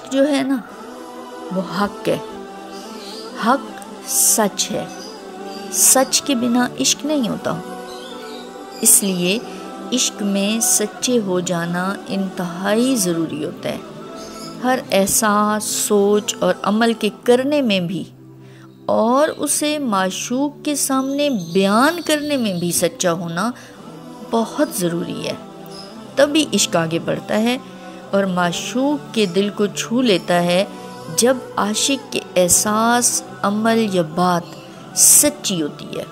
عشق جو ہے نا وہ حق ہے، حق سچ ہے، سچ کے بنا عشق نہیں ہوتا۔ اس لیے عشق میں سچے ہو جانا انتہائی ضروری ہوتا ہے۔ ہر احساس، سوچ اور عمل کے کرنے میں بھی اور اسے معشوق کے سامنے بیان کرنے میں بھی سچا ہونا بہت ضروری ہے، تبھی عشق آگے بڑھتا ہے اور معشوق کے دل کو چھو لیتا ہے جب عاشق کے احساس، عمل یا بات سچی ہوتی ہے۔